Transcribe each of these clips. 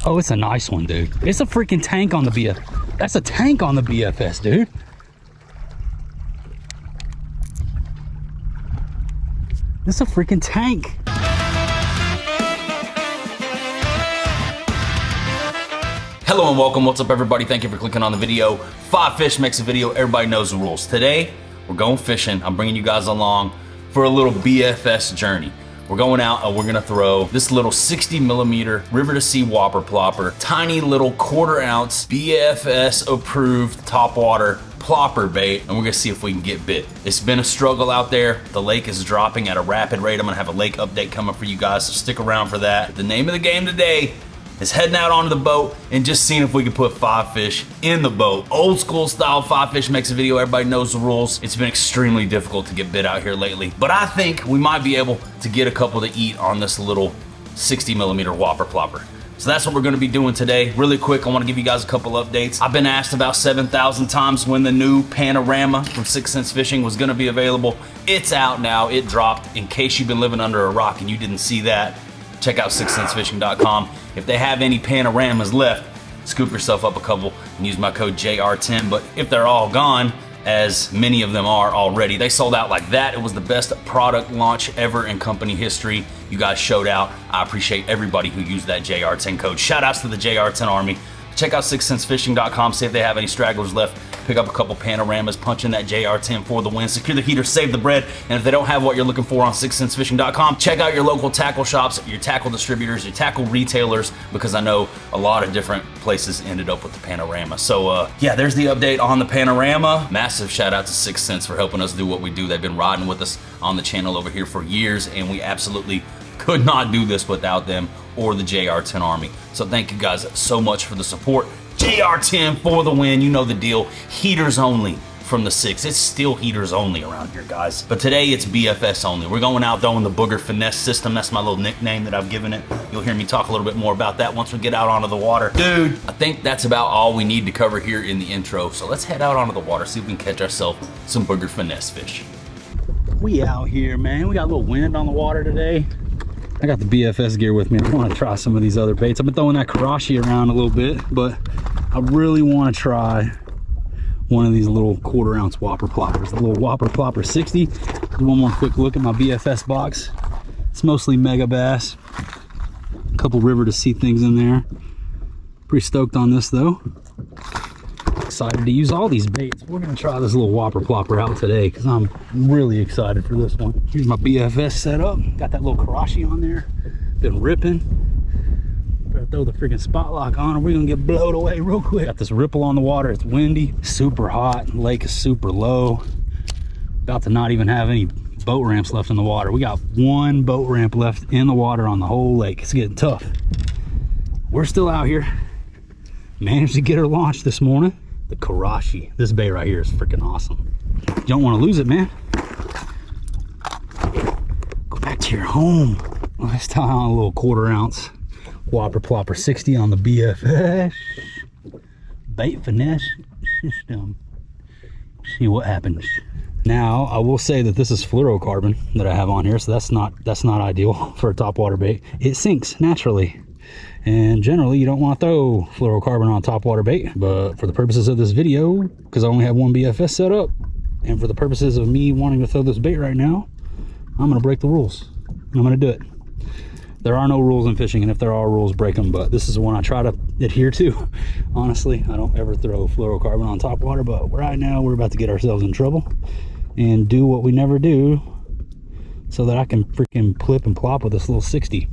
Oh, it's a nice one, dude. It's a freaking tank on the BFS. That's a tank on the BFS, dude. This is a freaking tank. Hello and welcome. What's up, everybody? Thank you for clicking on the video. 5 Fish makes a video. Everybody knows the rules. Today, we're going fishing. I'm bringing you guys along for a little BFS journey. We're going out and we're gonna throw this little 60mm river to sea Whopper Plopper, tiny little 1/4 ounce BFS approved topwater plopper bait, and we're gonna see if we can get bit. It's been a struggle out there. The lake is dropping at a rapid rate. I'm gonna have a lake update coming for you guys, so stick around for that. The name of the game today is heading out onto the boat and just seeing if we can put 5 fish in the boat. Old school style 5 Fish makes a video. Everybody knows the rules. It's been extremely difficult to get bit out here lately, but I think we might be able to get a couple to eat on this little 60mm Whopper Plopper. So that's what we're gonna be doing today. Really quick, I wanna give you guys a couple updates. I've been asked about 7,000 times when the new panorama from 6 Cents Fishing was gonna be available. It's out now, it dropped. In case you've been living under a rock and you didn't see that, check out 6centsfishing.com. If they have any panoramas left, scoop yourself up a couple and use my code JR10. But if they're all gone, as many of them are already, they sold out like that. It was the best product launch ever in company history. You guys showed out. I appreciate everybody who used that JR10 code. Shout outs to the JR10 Army. Check out 6centsfishing.com, see if they have any stragglers left. Pick up a couple panoramas, punch in that JR10 for the win. Secure the heater, save the bread. And if they don't have what you're looking for on 6centsfishing.com, check out your local tackle shops, your tackle distributors, your tackle retailers, because I know a lot of different places ended up with the panorama. So yeah, there's the update on the panorama. Massive shout out to 6 Cents for helping us do what we do. They've been riding with us on the channel over here for years, and we absolutely could not do this without them or the JR10 Army. So thank you guys so much for the support. JR10 for the win, you know the deal. Heaters only from the 6. It's still heaters only around here, guys. But today it's BFS only. We're going out throwing the Booger Finesse system. That's my little nickname that I've given it. You'll hear me talk a little bit more about that once we get out onto the water. Dude, I think that's about all we need to cover here in the intro. So let's head out onto the water, see if we can catch ourselves some Booger Finesse fish. We out here, man. We got a little wind on the water today. I got the BFS gear with me. I want to try some of these other baits. I've been throwing that Karashi around a little bit, but I really want to try one of these little 1/4 ounce Whopper Ploppers. The little Whopper Plopper 60. Do one more quick look at my BFS box. It's mostly mega bass. A couple river to sea things in there. Pretty stoked on this though. Excited to use all these baits. We're gonna try this little Whopper Plopper out today because I'm really excited for this one. Here's my BFS setup. Got that little Karashi on there. Been ripping. Better throw the freaking spot lock on or we're gonna get blowed away real quick. Got this ripple on the water. It's windy, super hot. Lake is super low. About to not even have any boat ramps left in the water. We got one boat ramp left in the water on the whole lake. It's getting tough. We're still out here. Managed to get her launched this morning. The Karashi. This bait right here is freaking awesome. You don't want to lose it, man. Go back to your home. Let's tie on a little 1/4 ounce Whopper Plopper 60 on the BFS bait finesse system. See what happens. Now I will say that this is fluorocarbon that I have on here, so that's not ideal for a topwater bait. It sinks naturally. And generally you don't want to throw fluorocarbon on topwater bait, but for the purposes of this video, because I only have one BFS set up, and for the purposes of me wanting to throw this bait right now, I'm going to break the rules. I'm going to do it. There are no rules in fishing, and if there are rules, break them, but this is the one I try to adhere to. Honestly, I don't ever throw fluorocarbon on topwater, but right now we're about to get ourselves in trouble and do what we never do so that I can freaking plip and plop with this little 60.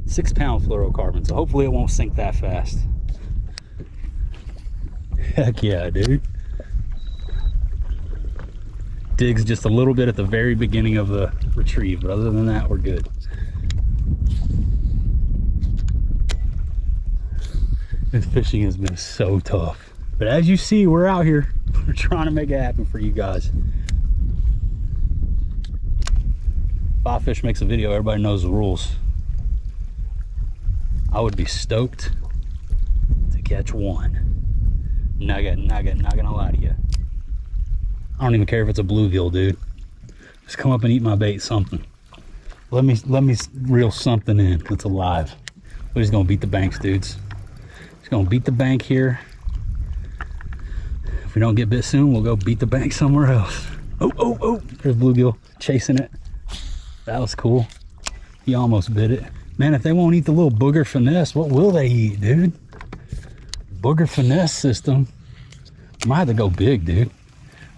6-pound fluorocarbon, so hopefully it won't sink that fast. Heck yeah, dude. Digs just a little bit at the very beginning of the retrieve, but other than that, we're good. This fishing has been so tough, but as you see, we're out here. We're trying to make it happen for you guys. 5 Fish makes a video. Everybody knows the rules. I would be stoked to catch one. Not gonna lie to you. I don't even care if it's a bluegill, dude. Just come up and eat my bait, something. Let me reel something in that's alive. We're just gonna beat the banks, dudes. Just gonna beat the bank here. If we don't get bit soon, we'll go beat the bank somewhere else. Oh, there's bluegill chasing it. That was cool. He almost bit it. Man, if they won't eat the little booger finesse, what will they eat, dude? Booger finesse system. We might have to go big, dude.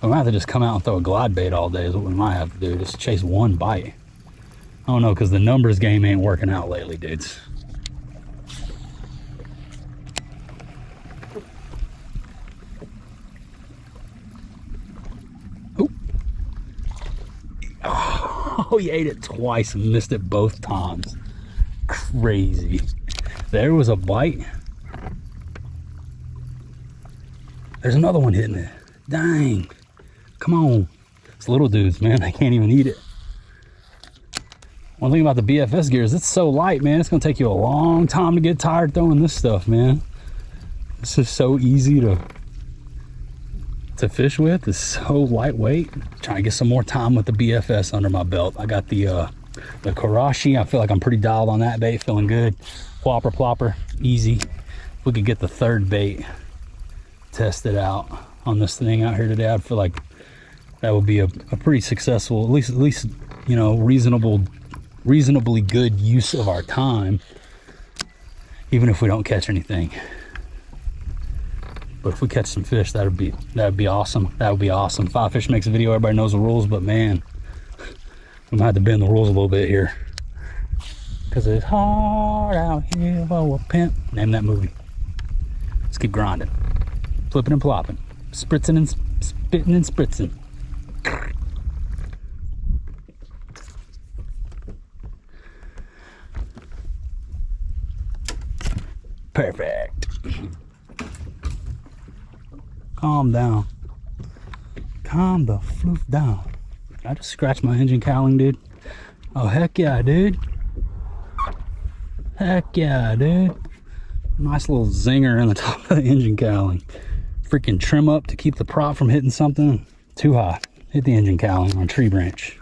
We might have to just come out and throw a glide bait all day is what we might have to do. Just chase one bite. I don't know, because the numbers game ain't working out lately, dudes. Ooh. Oh, he ate it twice and missed it both times. Crazy. There was a bite. There's another one hitting it. Dang. Come on. It's little dudes, man. They can't even eat it. One thing about the BFS gear is it's so light, man. It's going to take you a long time to get tired throwing this stuff, man. This is so easy to fish with. It's so lightweight. Trying to get some more time with the BFS under my belt. I got the Karashi. I feel like I'm pretty dialed on that bait. Feeling good. Whopper Plopper. Easy. If we could get the third bait tested out on this thing out here today, I feel like that would be a pretty successful, at least you know, reasonably good use of our time, even if we don't catch anything. But if we catch some fish, that would be awesome. That would be awesome. Five Fish makes a video. Everybody knows the rules, but man, we might have to bend the rules a little bit here, because it's hard out here for a pimp. Name that movie. Let's keep grinding, flipping and plopping, spritzing and spitting and spritzing. Perfect. Calm down. Calm the floof down. I just scratched my engine cowling, dude. Oh, heck yeah, dude. Heck yeah, dude. Nice little zinger in the top of the engine cowling. Freaking trim up to keep the prop from hitting something too high. Hit the engine cowling on a tree branch.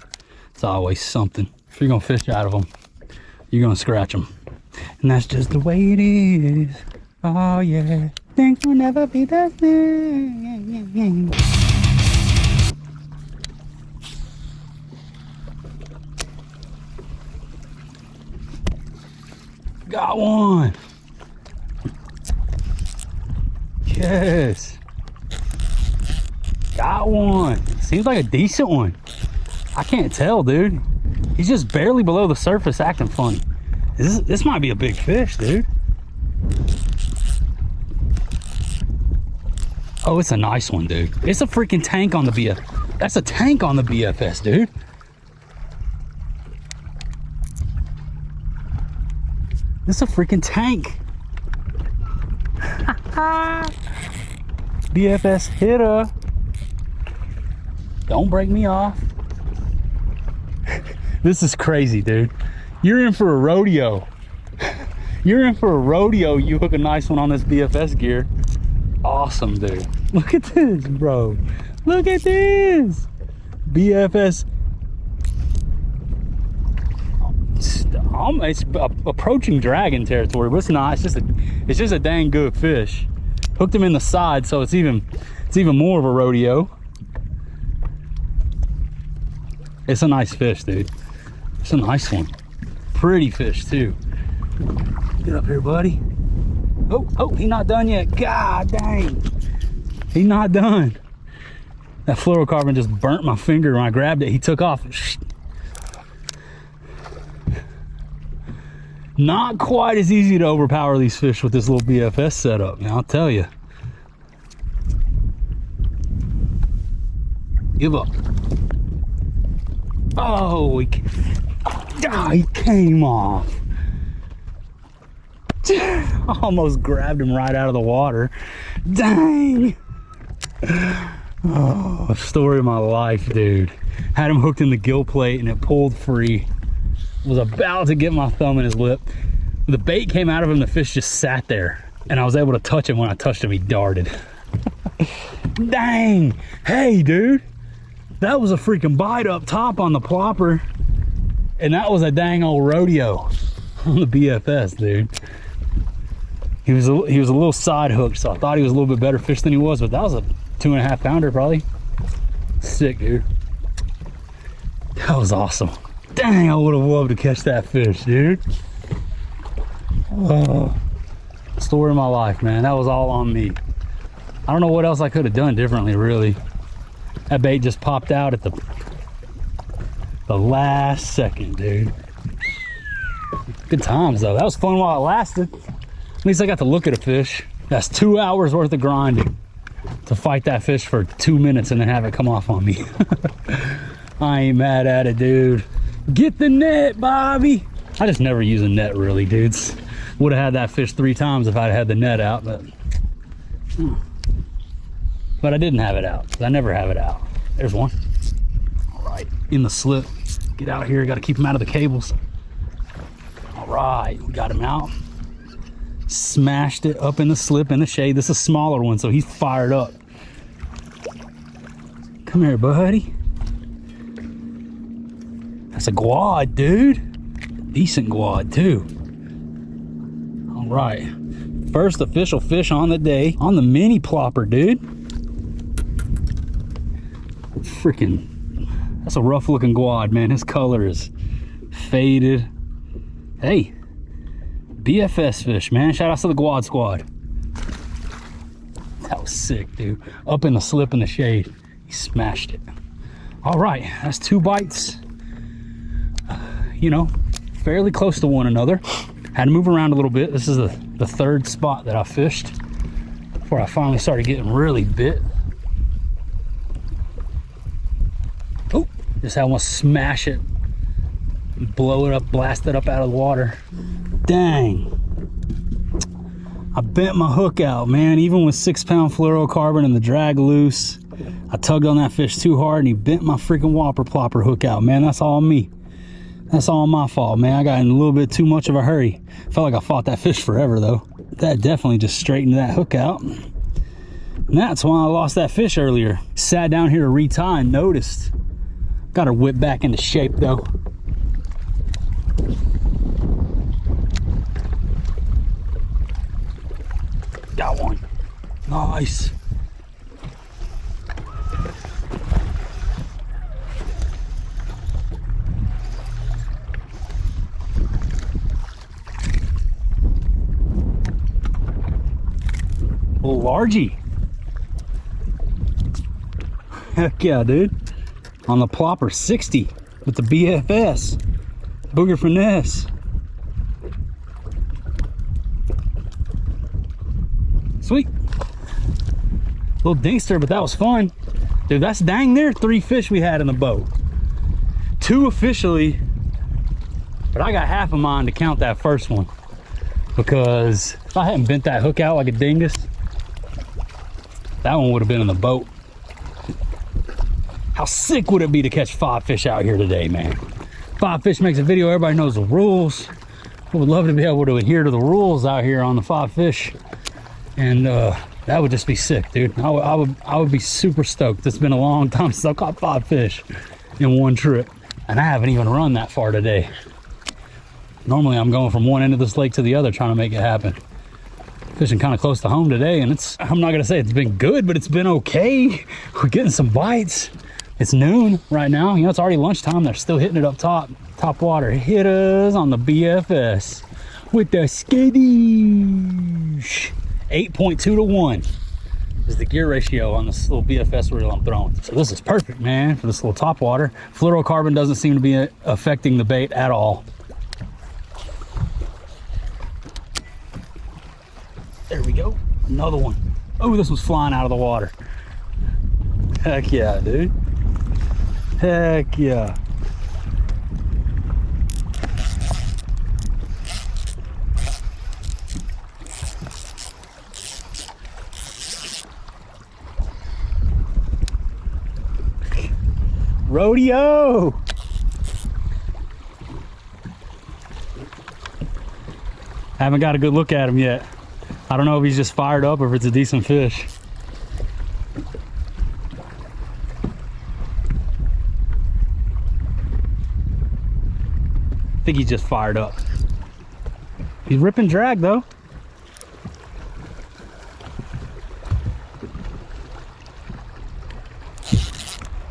It's always something. If you're gonna fish out of them, you're gonna scratch them. And that's just the way it is. Oh yeah, things will never be the same. Got one. Yes. Got one. Seems like a decent one. I can't tell, dude. He's just barely below the surface acting funny. This might be a big fish, dude. Oh, it's a nice one, dude. It's a freaking tank on the BFS. That's a tank on the BFS, dude. This is a freaking tank. BFS hitter. Don't break me off. This is crazy, dude. You're in for a rodeo. You're in for a rodeo. You hook a nice one on this BFS gear. Awesome, dude. Look at this, bro. Look at this. BFS. It's approaching dragon territory, but it's not. It's just a dang good fish. Hooked him in the side, so it's even more of a rodeo. It's a nice fish, dude. It's a nice one. Pretty fish too. Get up here, buddy. Oh, he's not done yet. God dang. He's not done. That fluorocarbon just burnt my finger when I grabbed it. He took off. Not quite as easy to overpower these fish with this little BFS setup, man, I'll tell you. Give up. Oh, he came off. Almost grabbed him right out of the water. Dang. Oh, story of my life, dude. Had him hooked in the gill plate and it pulled free. Was about to get my thumb in his lip. The bait came out of him, the fish just sat there. And I was able to touch him. When I touched him, he darted. Dang. Hey, dude. That was a freaking bite up top on the plopper. And that was a dang old rodeo on the BFS, dude. He was a little side hooked, so I thought he was a little bit better fish than he was, but that was a 2.5 pounder probably. Sick, dude. That was awesome. Dang, I would have loved to catch that fish, dude. Oh, story of my life, man. That was all on me. I don't know what else I could have done differently, really. That bait just popped out at the last second, dude. Good times, though. That was fun while it lasted. At least I got to look at a fish. That's 2 hours worth of grinding to fight that fish for 2 minutes and then have it come off on me. I ain't mad at it, dude. Get the net, Bobby. I just never use a net, really, dudes. Would have had that fish 3 times if I'd had the net out, but I didn't have it out. I never have it out. There's one. All right, in the slip. Get out here. Got to keep him out of the cables. All right, we got him out. Smashed it up in the slip in the shade. This is a smaller one, so he's fired up. Come here, buddy. That's a quad, dude. Decent quad, too. All right. First official fish on the day on the mini plopper, dude. Freaking, that's a rough looking quad, man. His color is faded. Hey, BFS fish, man. Shout out to the quad squad. That was sick, dude. Up in the slip in the shade. He smashed it. All right, that's 2 bites. You know, fairly close to one another. Had to move around a little bit. This is the 3rd spot that I fished before I finally started getting really bit. Oh, just had one smash it, blow it up, blast it up out of the water. Dang. I bent my hook out, man. Even with 6-pound fluorocarbon and the drag loose, I tugged on that fish too hard and he bent my freaking Whopper Plopper hook out, man. That's all me. That's all my fault, man. I got in a little bit too much of a hurry. Felt like I fought that fish forever, though. That definitely just straightened that hook out. And that's why I lost that fish earlier. Sat down here to retie and noticed. Got her whipped back into shape, though. Got one. Nice. Little largy. Heck yeah, dude. On the plopper, 60 with the BFS. Booger finesse. Sweet. Little dingster, but that was fun. Dude, that's dang near 3 fish we had in the boat. 2 officially, but I got half of mine to count that first one. Because if I hadn't bent that hook out like a dingus, that one would have been in the boat. How sick would it be to catch 5 fish out here today, man? 5 Fish makes a video, everybody knows the rules. I would love to be able to adhere to the rules out here on the 5 Fish. And that would just be sick, dude. I would be super stoked. It's been a long time since I caught 5 fish in one trip. And I haven't even run that far today. Normally I'm going from one end of this lake to the other trying to make it happen. Fishing kind of close to home today, and I'm not gonna say it's been good, but it's been okay. We're getting some bites. It's noon right now. You know, it's already lunchtime. They're still hitting it up top water. Hit us on the BFS with the skittish. 8.2 to 1 is the gear ratio on this little BFS reel I'm throwing. So this is perfect, man, for this little top water. Fluorocarbon doesn't seem to be affecting the bait at all. There we go, another one. Oh, this was flying out of the water. Heck yeah, dude. Heck yeah. Rodeo. Haven't got a good look at him yet. I don't know if he's just fired up or if it's a decent fish. think he's just fired up. He's ripping drag though.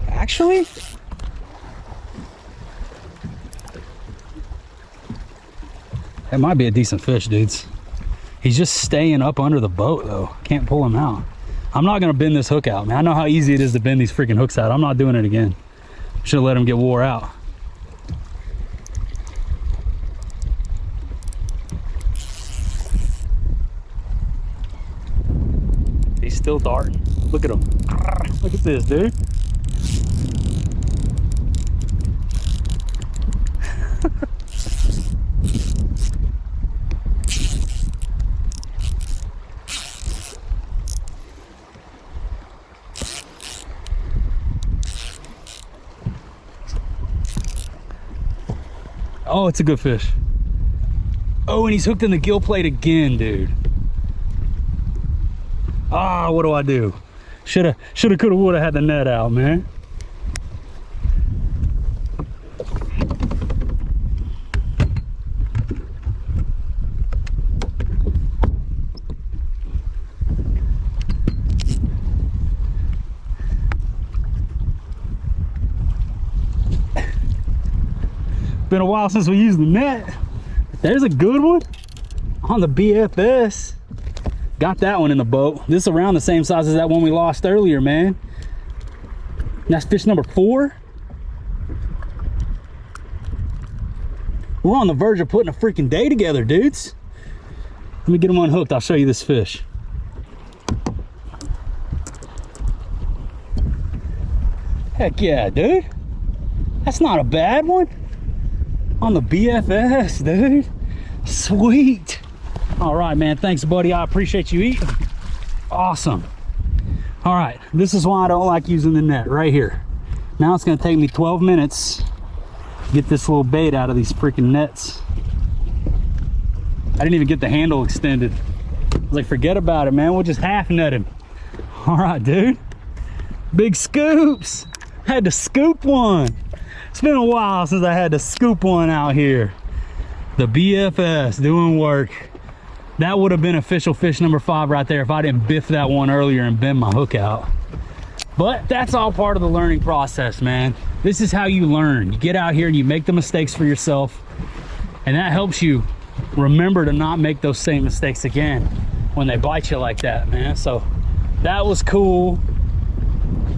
Actually, that might be a decent fish, dudes. He's just staying up under the boat though. Can't pull him out. I'm not gonna bend this hook out, man. I know how easy it is to bend these freaking hooks out. I'm not doing it again. Should have let him get wore out. He's still darting. Look at him. Look at this, dude. Oh, it's a good fish. Oh, and he's hooked in the gill plate again, dude. Ah, what do I do? Shoulda, coulda, woulda had the net out, man. Been a while since we used the net. There's a good one on the BFS. Got that one in the boat. This is around the same size as that one we lost earlier, man. That's fish number 4. We're on the verge of putting a freaking day together, dudes. Let me get him unhooked. I'll show you this fish. Heck yeah, dude. That's not a bad one. On the BFS, dude. Sweet. All right, man. Thanks, buddy. I appreciate you eating. Awesome. All right. This is why I don't like using the net right here. Now it's going to take me 12 minutes to get this little bait out of these freaking nets. I didn't even get the handle extended. I was like, forget about it, man. We'll just half net him. All right, dude. Big scoops. Had to scoop one. It's been a while since I had to scoop one out here. The BFS doing work. That would have been official fish number 5 right there if I didn't biff that one earlier and bend my hook out. But that's all part of the learning process, man. This is how you learn. You get out here and you make the mistakes for yourself, and that helps you remember to not make those same mistakes again when they bite you like that, man. So that was cool.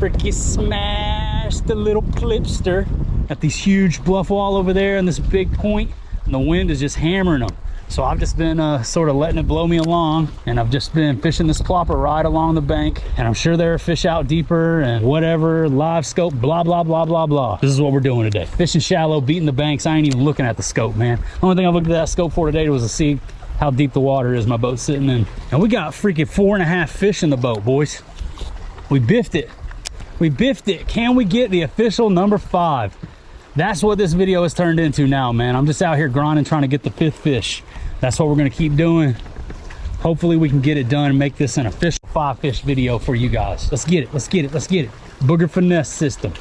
Freaky smashed the little clipster at these huge bluff wall over there and this big point, and the wind is just hammering them. So I've just been sort of letting it blow me along, and I've just been fishing this plopper right along the bank, and I'm sure there are fish out deeper and whatever, live scope, blah, blah, blah, blah, blah. This is what we're doing today. Fishing shallow, beating the banks. I ain't even looking at the scope, man. The only thing I looked at that scope for today was to see how deep the water is my boat's sitting in. And we got freaking 4.5 fish in the boat, boys. We biffed it. We biffed it. Can we get the official number 5? That's what this video has turned into now, man. I'm just out here grinding, trying to get the 5th fish. That's what we're gonna keep doing. Hopefully we can get it done and make this an official 5 fish video for you guys. Let's get it, let's get it, let's get it. Booger finesse system.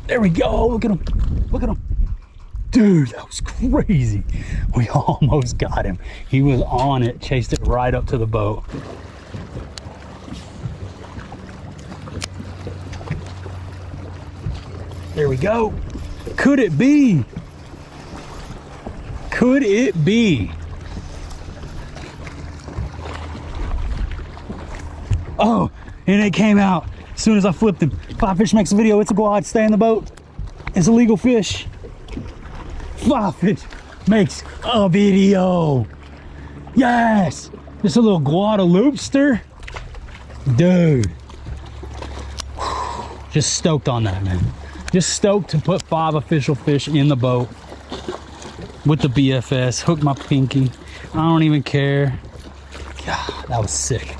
There we go, look at him, look at him. Dude, that was crazy. We almost got him. He was on it, chased it right up to the boat. There we go. Could it be? Could it be? Oh, and it came out as soon as I flipped him. 5 fish makes a video. It's a quad. Stay in the boat. It's a legal fish. 5 fish makes a video. Yes. Just a little Guadalupe-ster. Dude. Just stoked on that, man. Just stoked to put 5 official fish in the boat with the BFS. Hook my pinky. I don't even care. God, that was sick.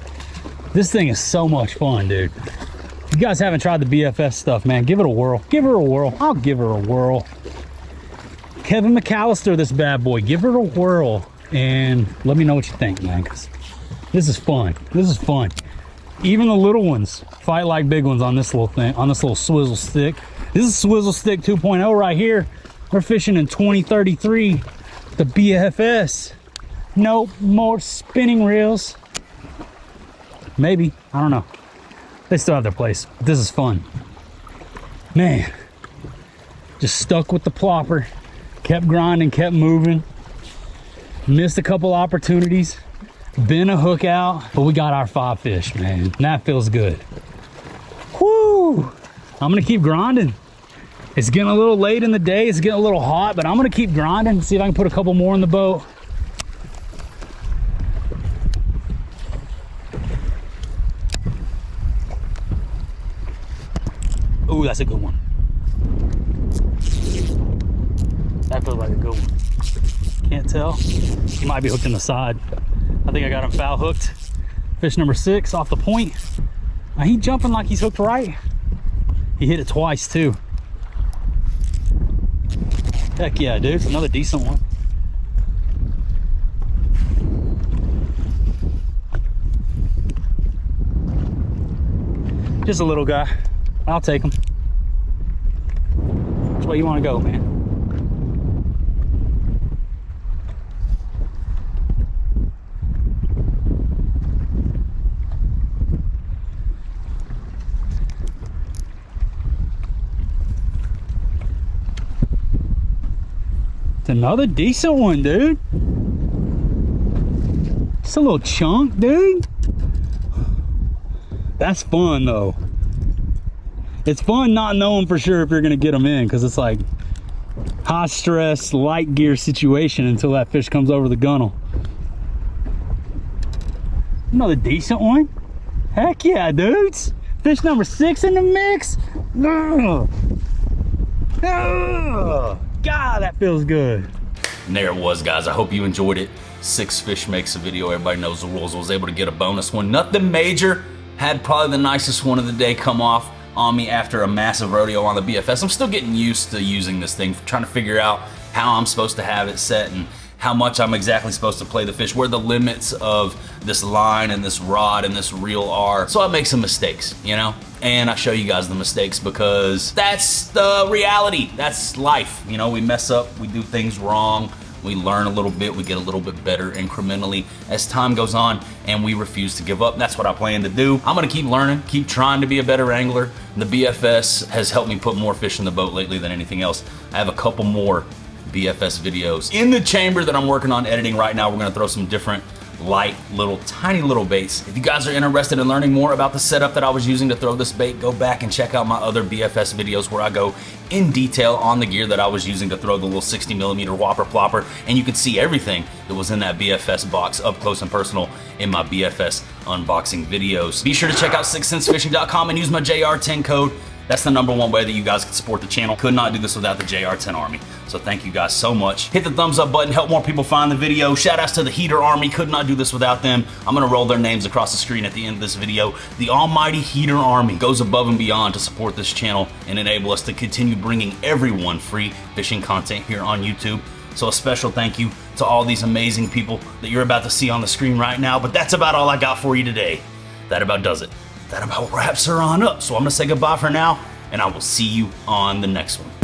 This thing is so much fun, dude. If you guys haven't tried the BFS stuff, man, give it a whirl. Give her a whirl. I'll give her a whirl. Kevin McAllister, this bad boy. Give her a whirl and let me know what you think, man, because this is fun. This is fun. Even the little ones fight like big ones on this little thing, on this little swizzle stick. This is Swizzle Stick 2.0 right here. We're fishing in 2033, the BFS. No more spinning reels. Maybe, I don't know. They still have their place. This is fun. Man, just stuck with the plopper. Kept grinding, kept moving. Missed a couple opportunities. Been a hook out, but we got our 5 fish, man. And that feels good. Whoo! I'm gonna keep grinding. It's getting a little late in the day. It's getting a little hot, but I'm gonna keep grinding. See if I can put a couple more in the boat. Ooh, that's a good one. That feels like a good one. Can't tell. He might be hooked in the side. I think I got him foul hooked. Fish number 6 off the point. Now he jumping like he's hooked right. He hit it twice too. Heck yeah, dude. It's another decent one. Just a little guy. I'll take him. Which way you want to go, man? It's another decent one, dude. It's a little chunk, dude. That's fun though. It's fun not knowing for sure if you're gonna get them in, because it's like high stress, light gear situation until that fish comes over the gunnel. Another decent one. Heck yeah, dudes. Fish number 6 in the mix. Ugh. Ugh. God, that feels good. And there it was, guys. I hope you enjoyed it. 6 fish makes a video. Everybody knows the rules. I was able to get a bonus one. Nothing major. Had probably the nicest one of the day come off on me after a massive rodeo on the BFS. I'm still getting used to using this thing, trying to figure out how I'm supposed to have it set and how much I'm exactly supposed to play the fish, where the limits of this line and this rod and this reel are. So I make some mistakes, you know? And I show you guys the mistakes because that's the reality. That's life. You know, we mess up, we do things wrong, we learn a little bit, we get a little bit better incrementally as time goes on, and we refuse to give up. That's what I plan to do. I'm gonna keep learning, keep trying to be a better angler. The BFS has helped me put more fish in the boat lately than anything else. I have a couple more BFS videos in the chamber that I'm working on editing right now. We're gonna throw some different light little tiny little baits. If you guys are interested in learning more about the setup that I was using to throw this bait, go back and check out my other BFS videos where I go in detail on the gear that I was using to throw the little 60mm Whopper Plopper, and you can see everything that was in that BFS box up close and personal in my BFS unboxing videos. Be sure to check out sixcentesfishing.com and use my JR10 code. That's the #1 way that you guys can support the channel. Could not do this without the JR10 Army. So thank you guys so much. Hit the thumbs up button, help more people find the video. Shout outs to the Heater Army. Could not do this without them. I'm gonna roll their names across the screen at the end of this video. The almighty Heater Army goes above and beyond to support this channel and enable us to continue bringing everyone free fishing content here on YouTube. So a special thank you to all these amazing people that you're about to see on the screen right now. But that's about all I got for you today. That about does it. That about wraps her on up. So I'm gonna say goodbye for now, and I will see you on the next one.